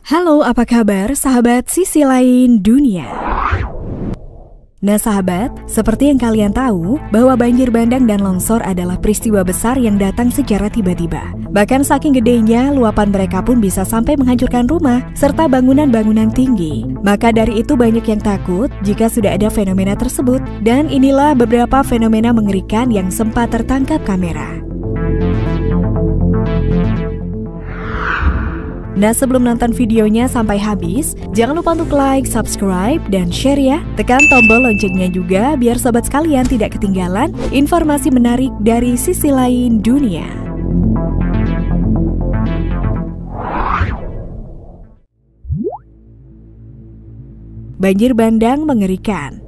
Halo, apa kabar sahabat sisi lain dunia? Nah sahabat, seperti yang kalian tahu bahwa banjir bandang dan longsor adalah peristiwa besar yang datang secara tiba-tiba. Bahkan saking gedenya, luapan mereka pun bisa sampai menghancurkan rumah serta bangunan-bangunan tinggi. Maka dari itu banyak yang takut jika sudah ada fenomena tersebut. Dan inilah beberapa fenomena mengerikan yang sempat tertangkap kamera. Nah sebelum nonton videonya sampai habis, jangan lupa untuk like, subscribe, dan share ya. Tekan tombol loncengnya juga biar sobat sekalian tidak ketinggalan informasi menarik dari sisi lain dunia. Banjir bandang mengerikan.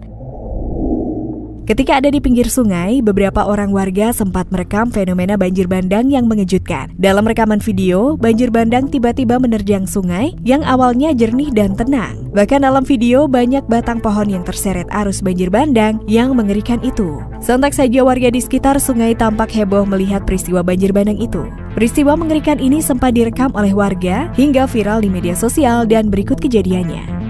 Ketika ada di pinggir sungai, beberapa orang warga sempat merekam fenomena banjir bandang yang mengejutkan. Dalam rekaman video, banjir bandang tiba-tiba menerjang sungai yang awalnya jernih dan tenang. Bahkan dalam video, banyak batang pohon yang terseret arus banjir bandang yang mengerikan itu. Sontak saja warga di sekitar sungai tampak heboh melihat peristiwa banjir bandang itu. Peristiwa mengerikan ini sempat direkam oleh warga hingga viral di media sosial dan berikut kejadiannya.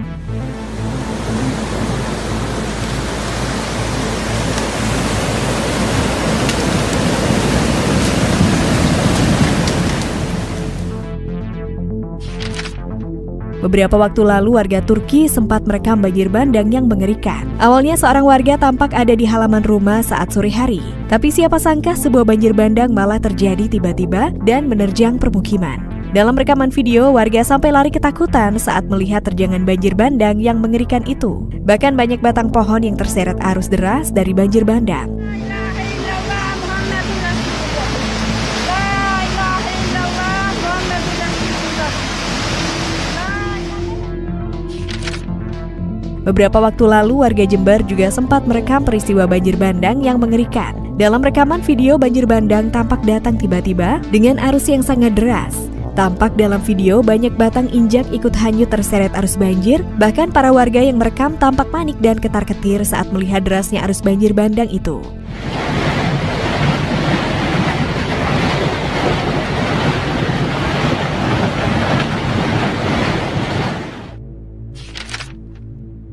Beberapa waktu lalu warga Turki sempat merekam banjir bandang yang mengerikan. Awalnya seorang warga tampak ada di halaman rumah saat sore hari. Tapi siapa sangka sebuah banjir bandang malah terjadi tiba-tiba dan menerjang permukiman. Dalam rekaman video, warga sampai lari ketakutan saat melihat terjangan banjir bandang yang mengerikan itu. Bahkan banyak batang pohon yang terseret arus deras dari banjir bandang. Beberapa waktu lalu, warga Jember juga sempat merekam peristiwa banjir bandang yang mengerikan. Dalam rekaman video, banjir bandang tampak datang tiba-tiba dengan arus yang sangat deras. Tampak dalam video banyak batang injak ikut hanyut terseret arus banjir. Bahkan para warga yang merekam tampak panik dan ketar-ketir saat melihat derasnya arus banjir bandang itu.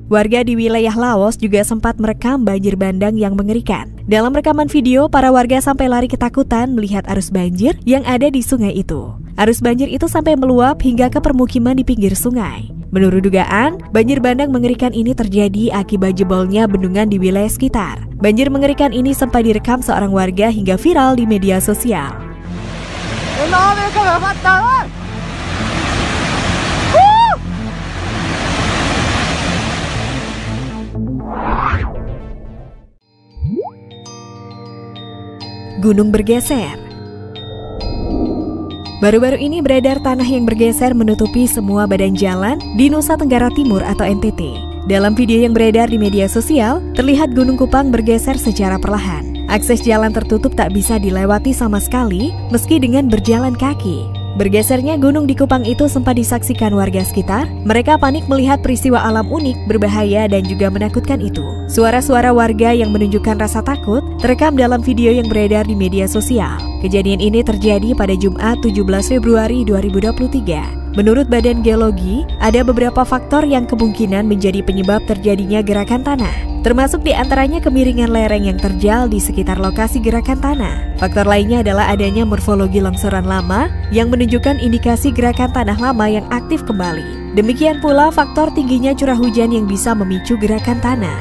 Warga di wilayah Laos juga sempat merekam banjir bandang yang mengerikan. Dalam rekaman video, para warga sampai lari ketakutan melihat arus banjir yang ada di sungai itu. Arus banjir itu sampai meluap hingga ke permukiman di pinggir sungai. Menurut dugaan, banjir bandang mengerikan ini terjadi akibat jebolnya bendungan di wilayah sekitar. Banjir mengerikan ini sempat direkam seorang warga hingga viral di media sosial. Gunung bergeser. Baru-baru ini beredar tanah yang bergeser menutupi semua badan jalan di Nusa Tenggara Timur atau NTT. Dalam video yang beredar di media sosial, terlihat Gunung Kupang bergeser secara perlahan. Akses jalan tertutup tak bisa dilewati sama sekali meski dengan berjalan kaki. Bergesernya gunung di Kupang itu sempat disaksikan warga sekitar. Mereka panik melihat peristiwa alam unik, berbahaya, dan juga menakutkan itu. Suara-suara warga yang menunjukkan rasa takut terekam dalam video yang beredar di media sosial. Kejadian ini terjadi pada Jumat 17 Februari 2023. Menurut Badan Geologi, ada beberapa faktor yang kemungkinan menjadi penyebab terjadinya gerakan tanah. Termasuk diantaranya kemiringan lereng yang terjal di sekitar lokasi gerakan tanah. Faktor lainnya adalah adanya morfologi longsoran lama yang menunjukkan indikasi gerakan tanah lama yang aktif kembali. Demikian pula faktor tingginya curah hujan yang bisa memicu gerakan tanah.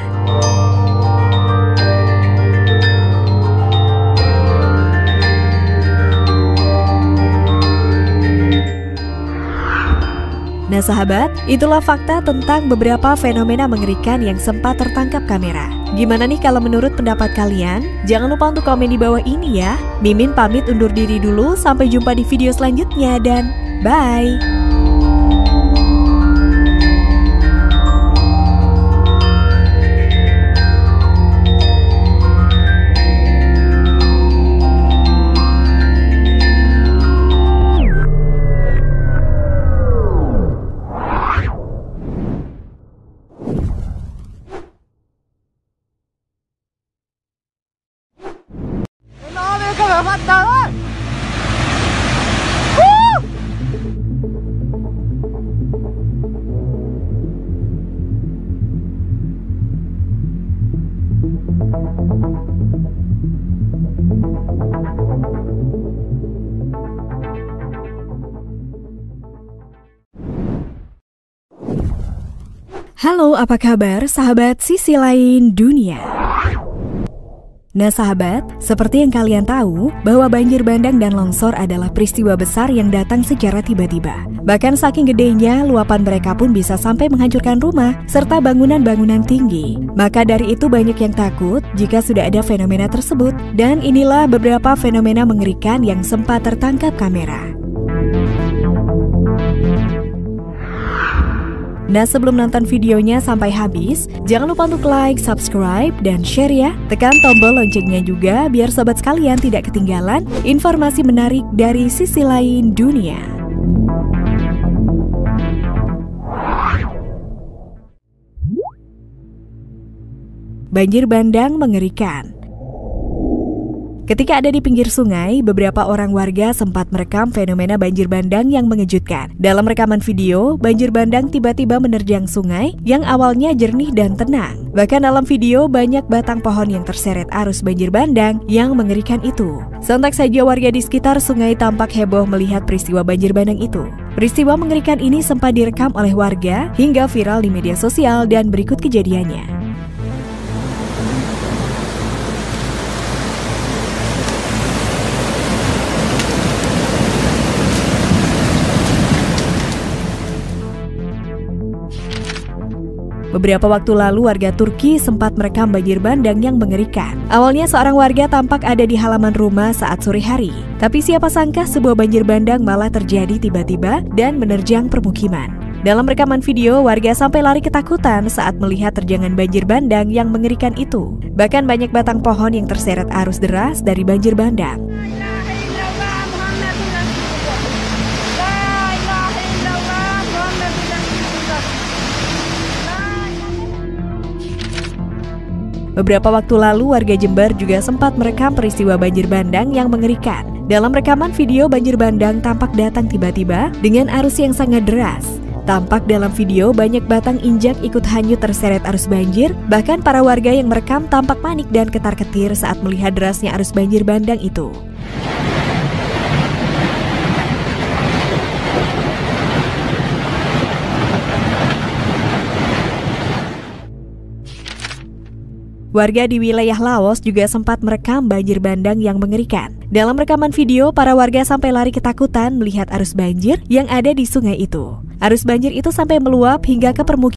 Nah sahabat, itulah fakta tentang beberapa fenomena mengerikan yang sempat tertangkap kamera. Gimana nih kalau menurut pendapat kalian? Jangan lupa untuk komen di bawah ini ya. Mimin pamit undur diri dulu, sampai jumpa di video selanjutnya dan bye! Woo! Halo, apa kabar sahabat Sisi Lain Dunia? Nah sahabat, seperti yang kalian tahu bahwa banjir bandang dan longsor adalah peristiwa besar yang datang secara tiba-tiba. Bahkan saking gedenya, luapan mereka pun bisa sampai menghancurkan rumah serta bangunan-bangunan tinggi. Maka dari itu banyak yang takut jika sudah ada fenomena tersebut. Dan inilah beberapa fenomena mengerikan yang sempat tertangkap kamera. Nah sebelum nonton videonya sampai habis, jangan lupa untuk like, subscribe, dan share ya. Tekan tombol loncengnya juga biar sobat sekalian tidak ketinggalan informasi menarik dari Sisi Lain Dunia. Banjir bandang mengerikan. Ketika ada di pinggir sungai, beberapa orang warga sempat merekam fenomena banjir bandang yang mengejutkan. Dalam rekaman video, banjir bandang tiba-tiba menerjang sungai yang awalnya jernih dan tenang. Bahkan dalam video, banyak batang pohon yang terseret arus banjir bandang yang mengerikan itu. Sontak saja warga di sekitar sungai tampak heboh melihat peristiwa banjir bandang itu. Peristiwa mengerikan ini sempat direkam oleh warga hingga viral di media sosial dan berikut kejadiannya. Beberapa waktu lalu warga Turki sempat merekam banjir bandang yang mengerikan. Awalnya seorang warga tampak ada di halaman rumah saat sore hari. Tapi siapa sangka sebuah banjir bandang malah terjadi tiba-tiba dan menerjang permukiman. Dalam rekaman video, warga sampai lari ketakutan saat melihat terjangan banjir bandang yang mengerikan itu. Bahkan banyak batang pohon yang terseret arus deras dari banjir bandang. Beberapa waktu lalu, warga Jember juga sempat merekam peristiwa banjir bandang yang mengerikan. Dalam rekaman video, banjir bandang tampak datang tiba-tiba dengan arus yang sangat deras. Tampak dalam video banyak batang injak ikut hanyut terseret arus banjir. Bahkan para warga yang merekam tampak panik dan ketar-ketir saat melihat derasnya arus banjir bandang itu. Warga di wilayah Laos juga sempat merekam banjir bandang yang mengerikan. Dalam rekaman video, para warga sampai lari ketakutan melihat arus banjir yang ada di sungai itu. Arus banjir itu sampai meluap hingga ke permukiman.